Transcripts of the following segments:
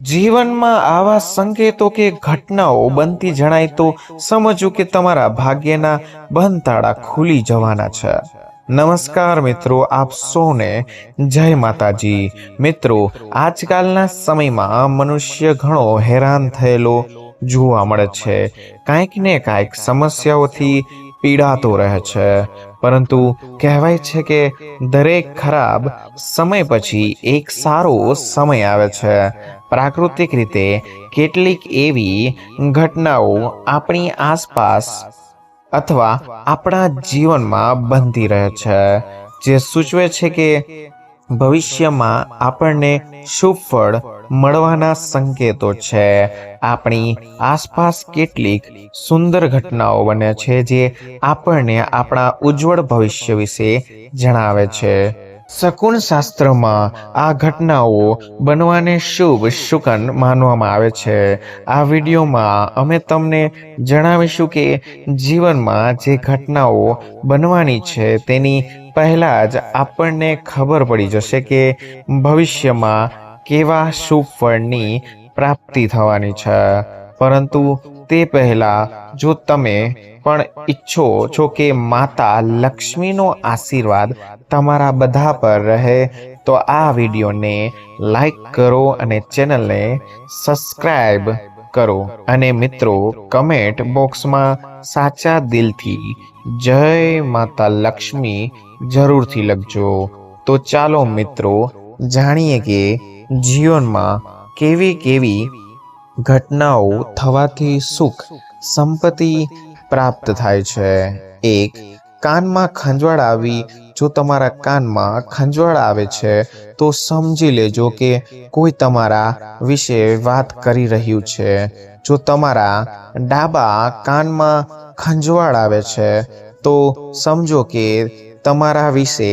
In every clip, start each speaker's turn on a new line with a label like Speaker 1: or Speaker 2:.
Speaker 1: જીવનમાં આવા સંકેતો કે ઘટનાઓ બનતી જણાય તો સમજવું કે તમારા ભાગ્યના બંધ ખુલી જવાના છે। નમસ્કાર મિત્રો, આપ સૌને જય માતાજી। મિત્રો, આજકાલના સમયમાં મનુષ્ય ઘણો હેરાન થયેલો જોવા મળે છે। કાંઈક ને કાંઈક સમસ્યાઓથી પીડાતો રહે છે, પરંતુ કહેવાય છે કે દરેક ખરાબ સમય પછી એક સારો સમય આવે છે। પ્રાકૃતિક રીતે કેટલીક એવી ઘટનાઓ આપણી આસપાસ અથવા આપણા જીવનમાં બનતી રહે છે, જે સૂચવે છે કે ભવિષ્યમાં આપણને શુભ ફળ મળવાના સંકેતો છે। આપણી આસપાસ કેટલીક સુંદર ઘટનાઓ બને છે, જે આપણને આપણા ઉજ્જવળ ભવિષ્ય વિશે જણાવે છે। શકુન શાસ્ત્રમાં આ ઘટનાઓ બનવાને શુભ શુકન માનવામાં આવે છે। આ વિડીયોમાં અમે તમને જણાવીશું કે જીવનમાં જે ઘટનાઓ બનવાની છે તેની પહેલા જ આપણને ખબર પડી જશે કે ભવિષ્યમાં કેવા શુભ ફળની પ્રાપ્તિ થવાની છે। પરંતુ તે પહેલા જો તમે પણ ઈચ્છો છો કે માતા લક્ષ્મીનો આશીર્વાદ તમારા બધા પર રહે તો આ વિડીયોને લાઈક કરો અને ચેનલને સબસ્ક્રાઇબ કરો। અને મિત્રો, કમેન્ટ બોક્સમાં સાચા દિલથી જય માતા લક્ષ્મી જરૂરથી લખજો। તો ચાલો મિત્રો, જાણીએ કે જીવનમાં કેવી કેવી ઘટનાઓ થવાથી સુખ સંપત્તિ પ્રાપ્ત થાય છે। એક, કાનમાં ખંજવાળ આવી। જો તમારા કાનમાં ખંજવાળ આવે છે તો સમજી લેજો કે કોઈ તમારા વિશે વાત કરી રહ્યું છે। જો તમારા ડાબા કાનમાં ખંજવાળ આવે છે તો સમજો કે તમારા વિશે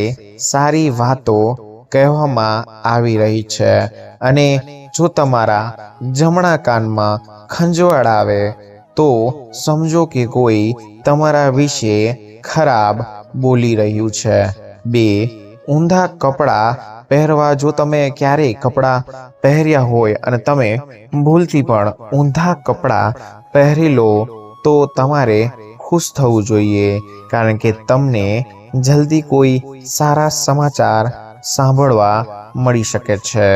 Speaker 1: સારી વાતો કહેવામાં આવી રહી છે। અને જો તમારા જમણા કાનમાં ખંજવાળ આવે તો સમજો કે કોઈ તમારા વિશે ખરાબ બોલી રહ્યું છે। બે, ઊંધા કપડાં પહેરવા। જો તમે ક્યારેય કપડાં પહેર્યા હોય અને તમે ભૂલથી પણ ઊંધા કપડાં પહેરી લો તો તમારે ખુશ થવું જોઈએ, કારણ કે તમને જલ્દી કોઈ સારા સમાચાર સાંભળવા મળી શકે છે।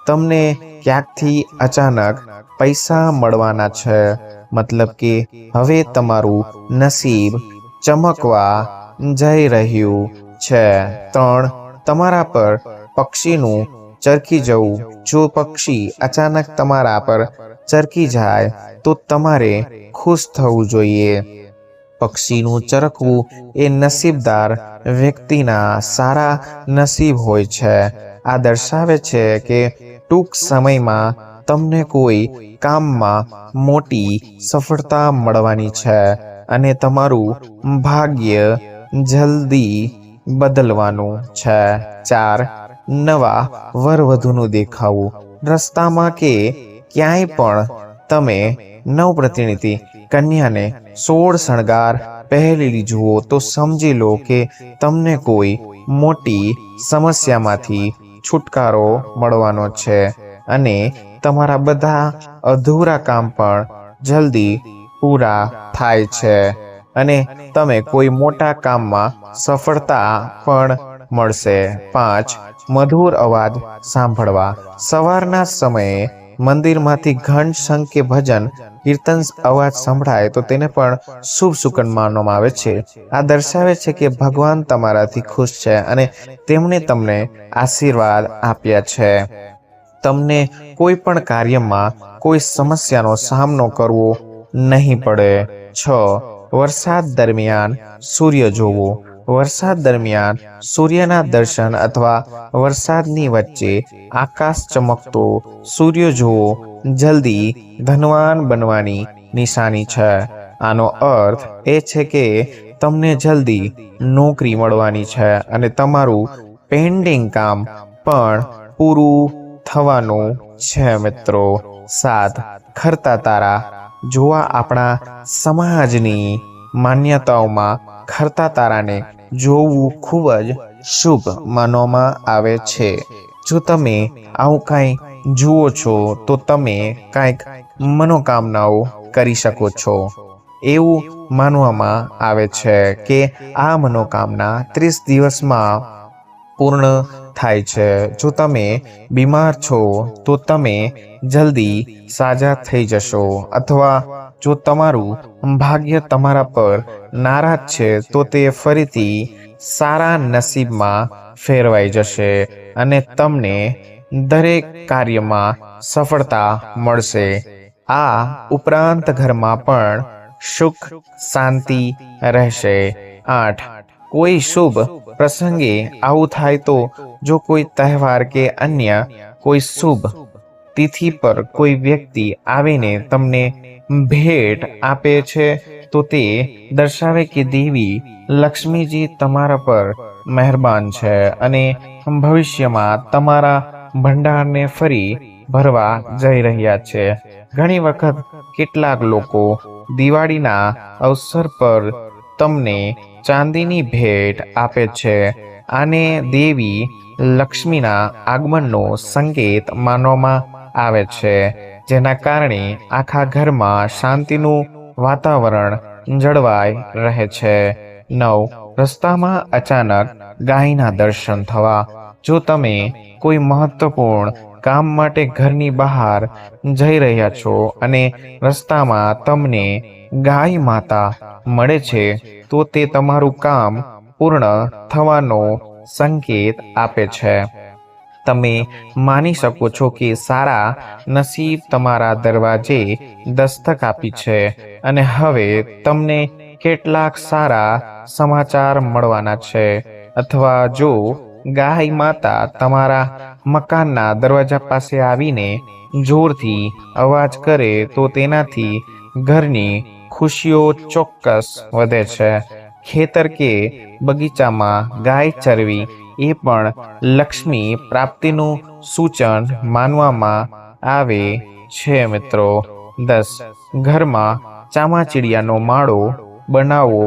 Speaker 1: તમને ક્યાંકથી અચાનક પૈસા મળવાના છે, મતલબ કે હવે તમારું નસીબ ચમકવા જઈ રહ્યું છે। ત્રણ, તમારા પર પક્ષીનું ચરકી જવું। જો પક્ષી અચાનક તમારા પર ચરકી જાય તો તમારે ખુશ થવું જોઈએ। પક્ષીનું ચરકવું એ નસીબદાર વ્યક્તિના સારા નસીબ હોય છે। આ દર્શાવે છે કે ટૂંક સમયમાં તમને કોઈ કામમાં મોટી સફળતા મળવાની છે અને તમારું ભાગ્ય જલ્દી બદલવાનું છે। ચાર, નવા વરવધુનું દેખાવું। રસ્તામાં કે ક્યાંય પણ તમે નવપ્રતિનિધિ કન્યાને 16 શણગાર પહેરેલી જુઓ તો સમજી લો કે તમને કોઈ મોટી સમસ્યામાંથી છુટકારો મળવાનો છે અને તમારા બધા અધૂરા કામ પણ જલ્દી પૂરા થાય છે અને તમે કોઈ મોટા કામમાં સફળતા પણ મળશે। 5, મધુર અવાજ સાંભળવા। સવારના સમયે મંદિરમાંથી ઘંટ, શંખ કે ભજન કીર્તન અવાજ સંભળાય તો તેને પણ શુભ શુકન માનવામાં આવે છે। આ દર્શાવે છે કે ભગવાન તમારાથી ખુશ છે અને તેમણે તમને આશીર્વાદ આપ્યા છે। તમને કોઈ પણ કાર્યમાં કોઈ સમસ્યાનો સામનો કરવો નહીં પડે। 6, વરસાદ દરમિયાન સૂર્ય જોવો। વરસાદ દરમિયાન સૂર્યના દર્શન અથવા વરસાદની વચ્ચે આકાશ ચમકતો સૂર્ય જોવો જલ્દી ધનવાન બનવાની નિશાની છે। આનો અર્થ એ છે કે તમને જલ્દી નોકરી મળવાની છે અને તમારું પેન્ડિંગ કામ પણ પૂરું થવાનું છે મિત્રો। 7, ખરતા તારા જોવા। આપણા સમાજની માન્યતાઓમાં ખરતા તારાને જોવું ખૂબ જ શુભ માનવામાં આવે છે। જો તમે આવું કાંઈ જુઓ છો તો તમે કાંઈક મનોકામનાઓ કરી શકો છો. એવું માનવામાં આવે છે કે આ મનોકામના 30 દિવસમાં પૂર્ણ થાય છે. જો તમે બીમાર છો તો તમે જલ્દી સાજા થઈ જશો, અથવા જો તમારું ભાગ્ય તમારા પર નારાજ છે તો તે ફરીથી સારા નસીબમાં ફેરવાઈ જશે અને તમને દરેક કાર્યમાં સફળતા મળશે. આ ઉપરાંત ઘરમાં પણ સુખ શાંતિ રહેશે. 8. કોઈ શુભ પ્રસંગે આવું થાય તો જો કોઈ તહેવાર કે અન્ય કોઈ શુભ તિથિ પર કોઈ વ્યક્તિ આવીને તમને ભેટ આપે છે તો તે દર્શાવે કે દેવી લક્ષ્મીજી તમારા પર મહેરબાન છે અને ભવિષ્યમાં તમારા ભંડારને ફરી ભરવા જઈ રહ્યા છે. ઘણી વખત કેટલાક લોકો દિવાળીના અવસર પર તમને ચાંદીની ભેટ આપે છે. આને દેવી લક્ષ્મીના આગમનનો સંકેત માનવામાં આવે છે, જેના કારણે આખા ઘરમાં શાંતિનું વાતાવરણ જળવાઈ રહે છે. 9. રસ્તામાં અચાનક ગાયના દર્શન થવા. જો તમે કોઈ મહત્વપૂર્ણ કામ માટે ઘરની બહાર જઈ રહ્યા છો અને રસ્તામાં તમને ગાય માતા મળે છે તો તે તમારું કામ પૂર્ણ થવાનો સંકેત આપે છે. તમે માની શકો છો કે સારા નસીબ તમારા દરવાજે દસ્તક આપી છે અને હવે તમને કેટલાક સારા સમાચાર મળવાના છે. અથવા જો ગાય માતા તમારા મકાનના દરવાજા પાસે આવીને જોરથી અવાજ કરે તો તેનાથી ઘરની ખુશીઓ ચોક્કસ વધે છે. ખેતર કે બગીચામાં ગાય ચરવી એ પણ લક્ષ્મી પ્રાપ્તિનું સૂચન માનવામાં આવે છે. મિત્રો 10. ઘરમાં ચામાચીડિયાનો માળો બનાવવો.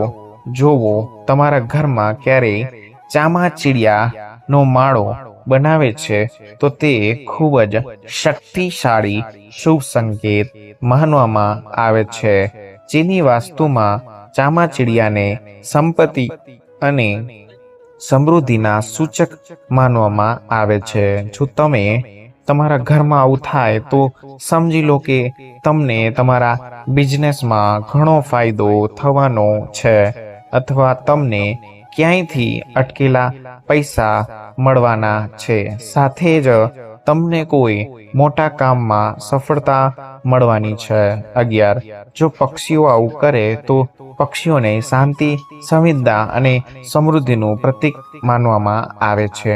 Speaker 1: જોવો તમારા ઘરમાં ક્યારેય ચામાચીડિયાનો માળો બનાવે છે તો તે ખૂબ જ શક્તિશાળી શુભ સંકેત માનવામાં આવે છે. ચીની વાસ્તુમાં ચામાચીડિયાને સંપત્તિ અને સમૃદ્ધિના સૂચક માનવામાં આવે છે. જો તમે તમારા ઘરમાં આવું થાય તો સમજી લો કે તમને તમારા બિઝનેસમાં ઘણો ફાયદો થવાનો છે, અથવા તમને ક્યાંયથી અટકેલા પૈસા મળવાના છે. સાથે જ તમને કોઈ મોટા કામમાં સફળતા મળવાની છે. 11. જો પક્ષીઓ આવું કરે તો પક્ષીઓને શાંતિ, સંવિદા અને સમૃદ્ધિનું પ્રતીક માનવામાં આવે છે.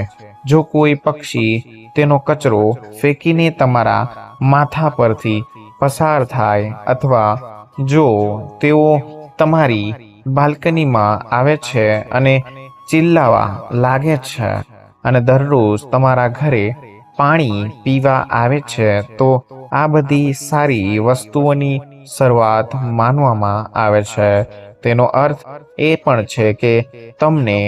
Speaker 1: જો કોઈ પક્ષી તેનો કચરો ફેંકીને તમારા માથા પરથી પસાર થાય, અથવા જો તેઓ તમારી બાલ્કનીમાં આવે છે અને ચિલ્લાવા લાગે છે અને દરરોજ તમારા ઘરે પાણી પીવા આવે છે તો આ બધી સારી વસ્તુઓની શરૂઆત માનવામાં આવે છે. તેનો અર્થ એ પણ છે કે તમને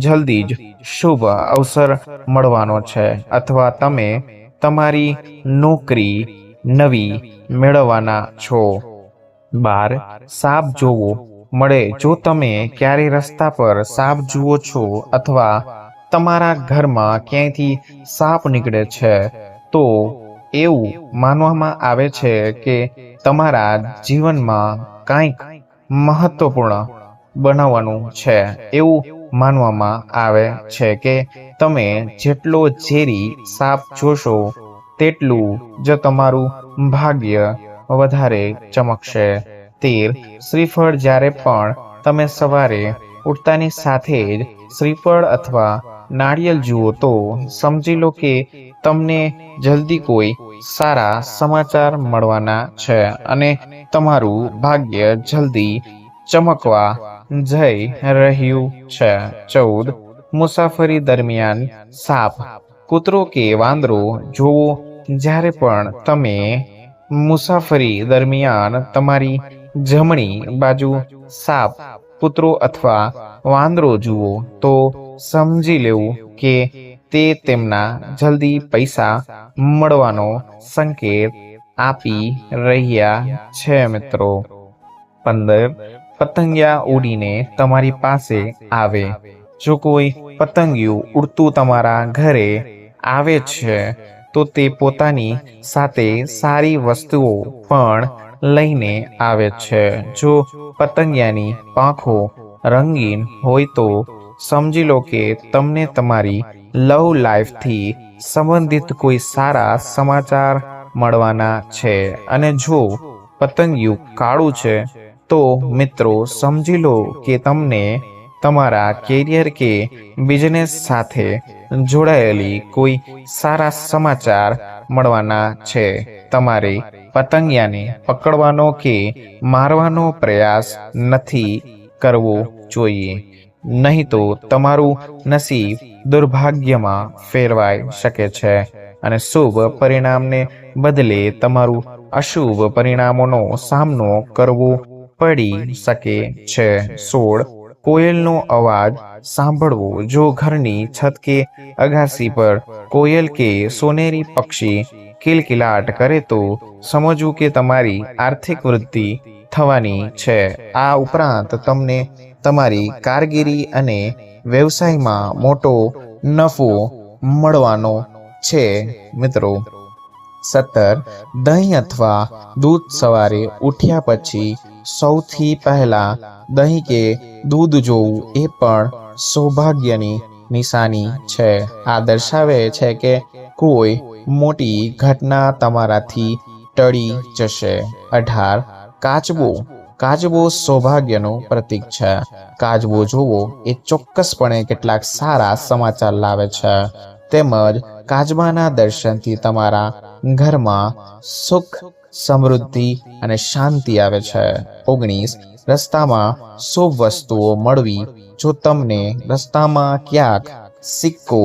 Speaker 1: જલ્દી જ શુભ અવસર મળવાનો છે, અથવા તમે તમારી નોકરી નવી મેળવવાના છો. 12. સાપ જોવો મળે. જો તમે ક્યારે રસ્તા પર સાપ જુઓ છો અથવા તમારા ઘરમાં ક્યાંયથી સાપ નીકળે છે તો એવું માનવામાં આવે છે કે તમારા જીવનમાં કંઈક મહત્વપૂર્ણ બનાવવાનું છે. એવું માનવામાં આવે છે કે તમે જેટલો ઝેરી સાપ જોશો તેટલું જ તમારું ભાગ્ય વધારે ચમકશે. 13. શ્રીફળ. જ્યારે પણ તમે સવારે ઉઠતાની સાથે જ શ્રીફળ અથવા નાળિયેર જુઓ તો સમજી લો કે તમને જલ્દી કોઈ સારા સમાચાર મળવાના છે અને તમારું ભાગ્ય જલ્દી ચમકવા જઈ રહ્યું છે. 14. મુસાફરી દરમિયાન સાપ, કૂતરો કે વાંદરો જોવો. જ્યારે પણ તમે મુસાફરી દરમિયાન તમારી જમણી બાજુ સાપ, કૂતરો અથવા વાંદરો જુઓ તો સમજી લેવું કે તે તેમના જલ્દી પૈસા મળવાનો સંકેત આપી રહ્યા છે મિત્રો. 15. પતંગિયા ઉડીને તમારી પાસે આવે. જો કોઈ પતંગિયું ઉડતું તમારા ઘરે આવે છે તો તે પોતાની સાથે સારી વસ્તુઓ પણ લઈને આવે છે. જો પતંગિયાની પાંખો રંગીન હોય તો સમજી લો કે તમને તમારી લવ લાઈફથી સંબંધિત કોઈ સારા સમાચાર મળવાના છે. અને જો પતંગિયું કાળું છે તો મિત્રો સમજી લો કે તમને તમારા કેરિયર કે બિઝનેસ સાથે જોડાયેલી કોઈ સારા સમાચાર મળવાના છે. તમારે પતંગિયાને પકડવાનો કે મારવાનો પ્રયાસ નથી કરવો જોઈએ, નહીં તો તમારું નસીબ દુર્ભાગ્યમાં ફેરવાઈ શકે છે અને શુભ પરિણામને બદલે તમારું અશુભ પરિણામોનો સામનો કરવો પડી શકે છે. 16. કોયલનો અવાજ સાંભળવો. જો ઘરની છત કે અગાસી પર કોયલ કે સોનેરી પક્ષી કિલકિલાટ કરે તો સમજવું કે તમારી આર્થિક વૃદ્ધિ થવાની છે. આ ઉપરાંત તમને તમારી કારકિર્દી અને વ્યવસાયમાં મોટો નફો મળવાનો છે મિત્રો. 17. દહીં અથવા દૂધ. સવારે ઉઠ્યા પછી સૌથી પહેલા દહીં કે દૂધ જોવું એ પણ સૌભાગ્યની નિશાની છે. આ દર્શાવે છે કે કોઈ મોટી ઘટના તમારાથી ટળી જશે. 18. કાચબો. કાચબો સૌભાગ્યનું પ્રતીક છે. કાચબો જોવો એ ચોક્કસપણે કેટલાક સારા સમાચાર લાવે છે. તેમજ કાચબાના દર્શનથી તમારા ઘરમાં સુખ, સમૃદ્ધિ અને શાંતિ આવે છે. 19. રસ્તામાં શુભ વસ્તુઓ મળવી. જો તમને રસ્તામાં ક્યાંક સિક્કો,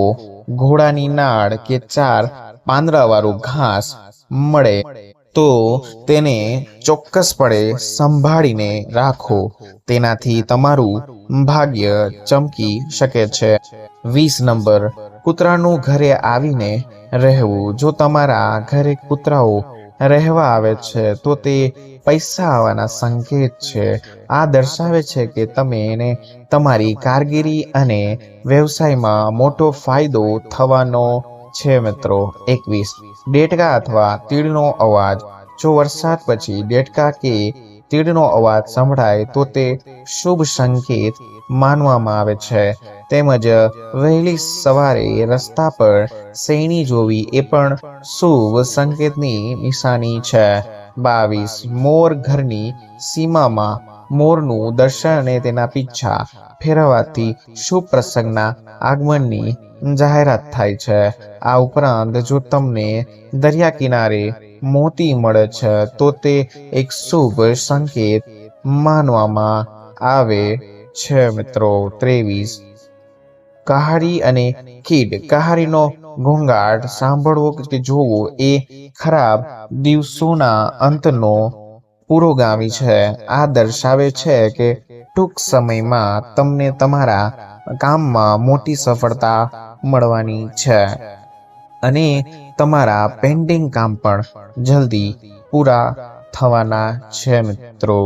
Speaker 1: ઘોડાની નાળ કે 4 પાંદડાવાળું ઘાસ મળે તો તેને ચોક્કસપણે સંભાળીને રાખો. તેનાથી તમારું ભાગ્ય ચમકી શકે છે. 20 નંબર. કૂતરાનું ઘરે આવીને રહેવું. જો તમારા ઘરે કૂતરાઓ રહેવા આવે છે તો તે પૈસા આવવાના સંકેત છે. આ દર્શાવે છે કે તમે એને તમારી કારકિર્દી અને વ્યવસાયમાં મોટો ફાયદો થવાનો છે મિત્રો. 21. ડેટકા અથવા તીડનો અવાજ. જો વરસાદ પછી ડેટકા કે તીડનો અવાજ સંભળાય તો તે શુભ સંકેત માનવામાં આવે છે. તેમજ વહેલી સવારે રસ્તા પર શેરણી જોવી એ પણ શુભ સંકેતની નિશાની છે. 22. મોર. ઘરની સીમામાં મોરનું દર્શન અને તેના પીછા ફેરવવાથી શુભ પ્રસંગના આગમનની જાહેરાત થાય છે. આ ઉપરાંત જો તમને દરિયા કિનારે મોતી મળે છે તો તે એક શુભ સંકેત માનવામાં આવે છે મિત્રો. 23. કહારી અને કીડ. કહારીનો ઘોંઘાટ સાંભળવો કે જોવો એ ખરાબ દિવસોના અંતનો પુરોગામી છે. આ દર્શાવે છે કે ટૂંક સમયમાં તમને તમારા કામમાં મોટી સફળતા મળવાની છે અને તમારા પેન્ડિંગ કામ પણ જલ્દી પૂરા થવાના છે મિત્રો.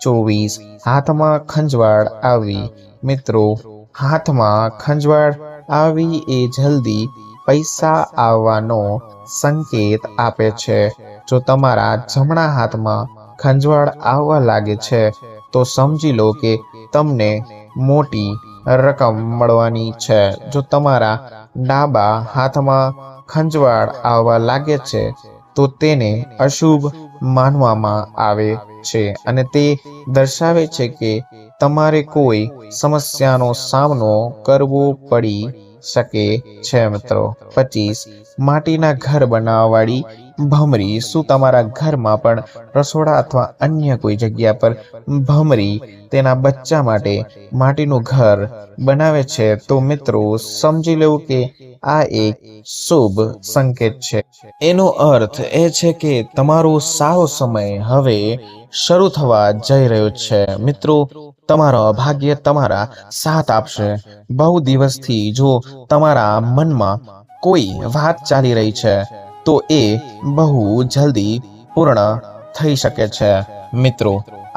Speaker 1: 24. હાથમાં ખંજવાળ આવવી. મિત્રો, હાથમાં ખંજવાળ આવવી એ જલ્દી પૈસા આવવાનો સંકેત આપે છે. જો તમારા જમણા હાથમાં ખંજવાળ આવવા લાગે છે તો સમજી લો કે તમને મોટી રકમ મળવાની છે. જો તમારા ડાબા હાથમાં ખંજવાળ આવવા લાગે છે તો તેને અશુભ માનવામાં આવે છે અને તે દર્શાવે છે કે તમારે કોઈ સમસ્યાનો સામનો કરવો પડી શકે છે મિત્રો. 25. માટીના ઘર બનાવવાવાળી ભમરી શું તમારા ઘરમાં પણ રસોડા અથવા અન્ય કોઈ જગ્યા પર ભમરી તેના બચ્ચા માટે માટીનું ઘર બનાવે છે તો મિત્રો સમજી લેવું કે આ એક શુભ સંકેત છે. એનો અર્થ એ છે કે તમારો સારો સમય હવે શરૂ થવા જઈ રહ્યો છે. મિત્રો તમારો ભાગ્ય તમારા સાથ આપશે. બહુ દિવસથી જો તમારા મનમાં કોઈ વાત ચાલી રહી છે તો એ બહુ જલ્દી પૂર્ણ થઈ શકે છે. મિત્રો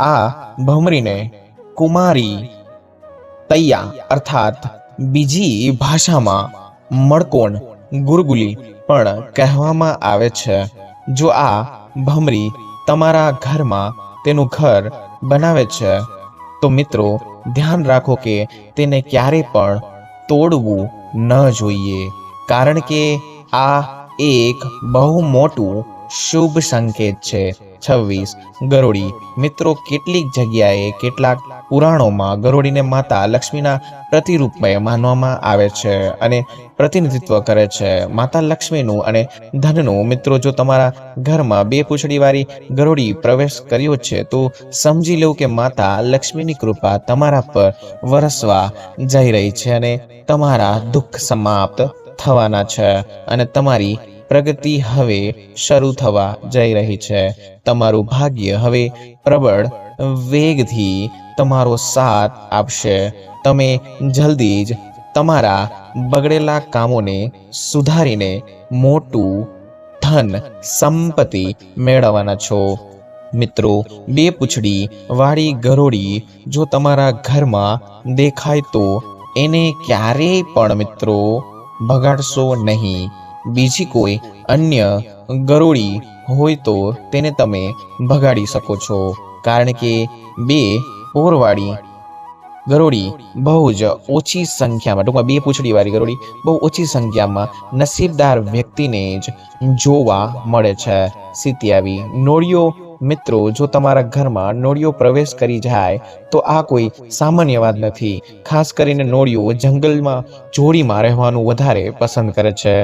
Speaker 1: આ ભમરીને કુમારી તૈયા અર્થાત બીજી ભાષામાં મણકોણ ગુરગુલી પણ કહેવામાં આવે છે. જો આ ભમરી તમારા ઘરમાં તેનું ઘર બનાવે છે તો મિત્રો ધ્યાન રાખો કે તેને ક્યારે પણ તોડવું ન જોઈએ, કારણ કે આ એક બહુ મોટું શુભ સંકેત છે. 26 ગરોળી. મિત્રો કેટલીક જગ્યાએ કેટલાક પુરાણોમાં ગરોળીને માતા લક્ષ્મીના પ્રતિરૂપે માનવામાં આવે છે અને પ્રતિનિધિત્વ કરે છે માતા લક્ષ્મીનું અને ધનનું. મિત્રો જો તમારા ઘરમાં બે પૂંછડીવાળી ગરોળી પ્રવેશ કર્યો છે તો સમજી લો કે માતા લક્ષ્મીની કૃપા તમારા પર વરસવા જઈ રહી છે અને તમારા દુઃખ સમાપ્ત થવાના છે અને તમારી પ્રગતિ હવે શરૂ થવા જઈ રહી છે. તમારું ભાગ્ય હવે પ્રબળ વેગથી તમારો સાથ આપશે. તમે જલ્દી જ તમારા બગડેલા કામોને સુધારીને મોટું ધન સંપત્તિ મેળવવાના છો. મિત્રો બે પૂંછડી વાળી ગરોળી જો તમારા ઘરમાં દેખાય તો એને ક્યારેય પણ મિત્રો બગાડશો નહીં. બીજી કોઈ અન્ય ગરોળી હોય તો તેને તમે ભગાડી શકો છો, કારણ કે બે પોરવાળી ગરોળી બહુ જ ઓછી સંખ્યામાં, ટૂંકમાં બે પૂંછડીવાળી ગરોળી બહુ ઓછી સંખ્યામાં નસીબદાર વ્યક્તિને જ જોવા મળે છે. 27 નોળિયો. મિત્રો જો તમારા ઘરમાં નોળિયો પ્રવેશ કરી જાય તો આ કોઈ સામાન્ય વાત નથી. ખાસ કરીને નોળિયો જંગલમાં જોડીમાં રહેવાનું વધારે પસંદ કરે છે,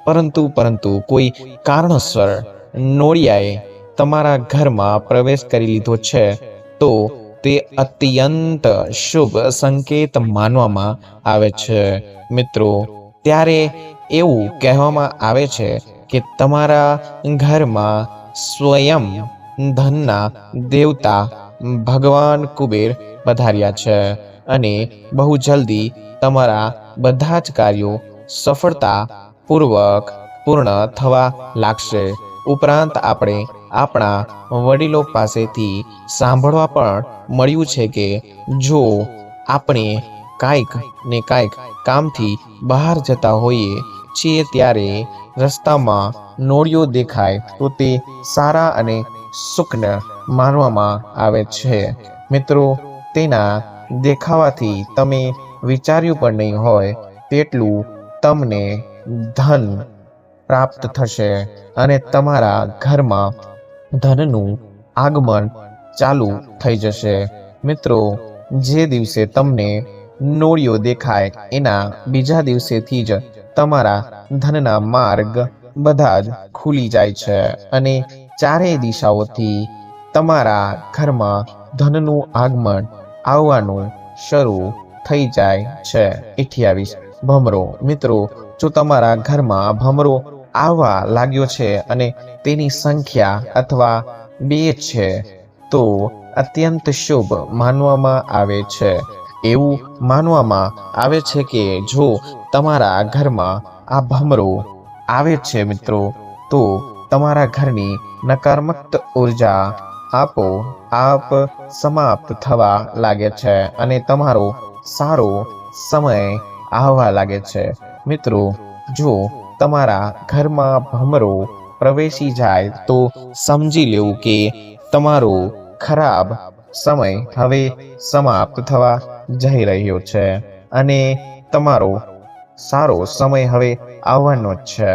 Speaker 1: પરંતુ કોઈ કારણસર નોળિયાએ તમારા ઘરમાં પ્રવેશ કરી લીધો છે તો તે અત્યંત શુભ સંકેત માનવામાં આવે છે. મિત્રો ત્યારે એવું કહેવામાં આવે છે કે તમારા ઘરમાં સ્વયં ધનના દેવતા ભગવાન કુબેર પધાર્યા છે અને બહુ જલ્દી તમારા બધા જ કાર્યો સફળતા પૂર્વક પૂર્ણ થવા લાગશે. ઉપરાંત આપણે આપણા વડીલો પાસેથી સાંભળવા પણ મળ્યું છે કે જો આપણે કાંઈક ને કાંઈક કામથી બહાર જતા હોઈએ છીએ ત્યારે રસ્તામાં નોળિયો દેખાય તો તે સારા અને સુખન માનવામાં આવે છે. મિત્રો તેના દેખાવાથી તમે વિચાર્યું પણ નહીં હોય તેટલું તમને ધન પ્રાપ્ત થશે અને તમારા ઘરમાં ધનનું આગમન ચાલુ થઈ જશે. મિત્રો જે દિવસે તમને નોળિયો દેખાય એના બીજા દિવસેથી જ તમારા ધનના માર્ગ બધા જ ખુલી જાય છે અને ચારેય દિશાઓથી તમારા ઘરમાં ધનનું આગમન આવવાનું શરૂ થઈ જાય છે. 28 ભમરો. મિત્રો જો તમારા ઘરમાં ભમરો આવવા લાગ્યો છે અને તેની સંખ્યા અથવા બે છે તો અત્યંત શુભ માનવામાં આવે છે. એવું માનવામાં આવે છે કે જો તમારા ઘરમાં આ ભમરો આવે છે મિત્રો તો તમારા ઘરની નકારાત્મક ઉર્જા આપોઆપ સમાપ્ત થવા લાગે છે અને તમારો સારો સમય આવવા લાગે છે. મિત્રો જો તમારા ઘરમાં ભમરો પ્રવેશી જાય તો સમજી લેવું કે તમારો ખરાબ સમય હવે સમાપ્ત થવા જઈ રહ્યો છે અને તમારો સારો સમય હવે આવવાનો જ છે.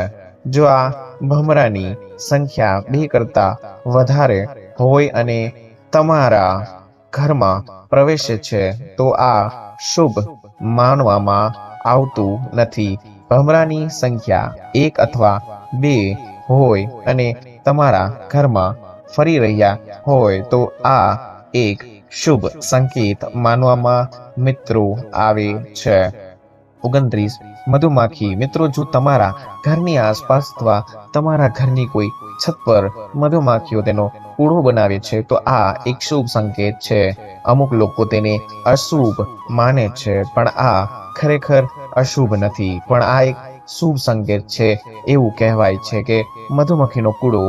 Speaker 1: જો આ ભમરાની સંખ્યા 2 કરતાં વધારે હોય અને તમારા ઘરમાં પ્રવેશે છે તો આ શુભ માનવામાં આવતું નથી. ભમરાની સંખ્યા 1 અથવા 2 હોય અને તમારા ઘરમાં ફરી રહ્યા હોય તો આ એક શુભ સંકેત માનવામાં મિત્રો આવે છે. 29. મધુમાખી. મિત્રો, જો તમારા ઘરની આસપાસ અથવા તમારા ઘરની કોઈ છત પર મધુમાખીઓ તેનો કૂડો બનાવે છે તો આ એક શુભ સંકેત છે. અમુક લોકો તેને અશુભ માને છે, પણ આ ખરેખર અશુભ નથી, પણ આ એક શુભ સંકેત છે. એવું કહેવાય છે કે મધુમક્ખીનો કૂડો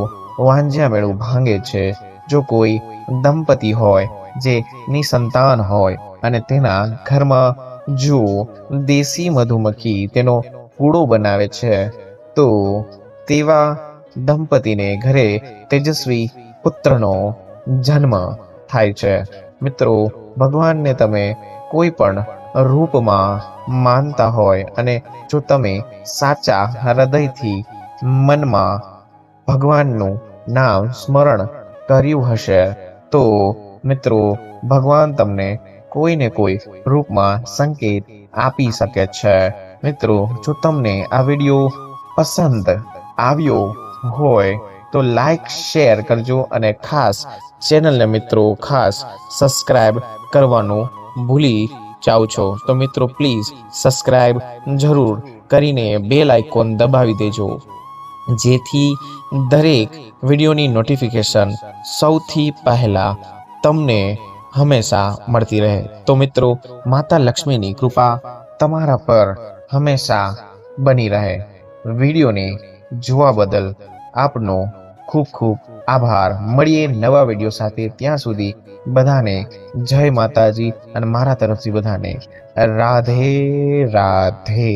Speaker 1: વાંજ્યા મેળું ભાંગે છે. જો કોઈ દંપતી હોય જે નિસંતાન હોય અને તેના ઘરમાં જો દેશી મધુમક્ખી તેનો કૂડો બનાવે છે તો તેવા દંપતીને ઘરે તેજસ્વી પુત્રનો જન્મ થાય છે. મિત્રો, ભગવાનને તમે કોઈ પણ રૂપમાં માનતા હોય અને જો તમે સાચા હૃદયથી મનમાં ભગવાનનું નામ સ્મરણ કર્યું હશે તો મિત્રો, ભગવાન તમને કોઈને કોઈ રૂપમાં સંકેત આપી શકે છે. મિત્રો, જો તમને આ વિડીયો પસંદ આવ્યો હોય તો લાઈક શેર કરજો અને ખાસ ચેનલને મિત્રો ખાસ સબસ્ક્રાઇબ કરવાનું ભૂલી જાઓ છો તો મિત્રો પ્લીઝ સબસ્ક્રાઇબ જરૂર કરીને બેલ આઇકોન દબાવી દેજો, જેથી દરેક વિડીયોની નોટિફિકેશન સૌથી પહેલા તમને હંમેશા મળતી રહે. તો મિત્રો, માતા લક્ષ્મીની કૃપા તમારા પર હંમેશા બની રહે. વિડીયોને જોવા બદલ આપનો ખૂબ ખૂબ આભાર. મળીએ નવા વિડીયો સાથે. ત્યાં સુધી બધાને જય માતાજી અને મારા તરફથી બધાને રાધે રાધે.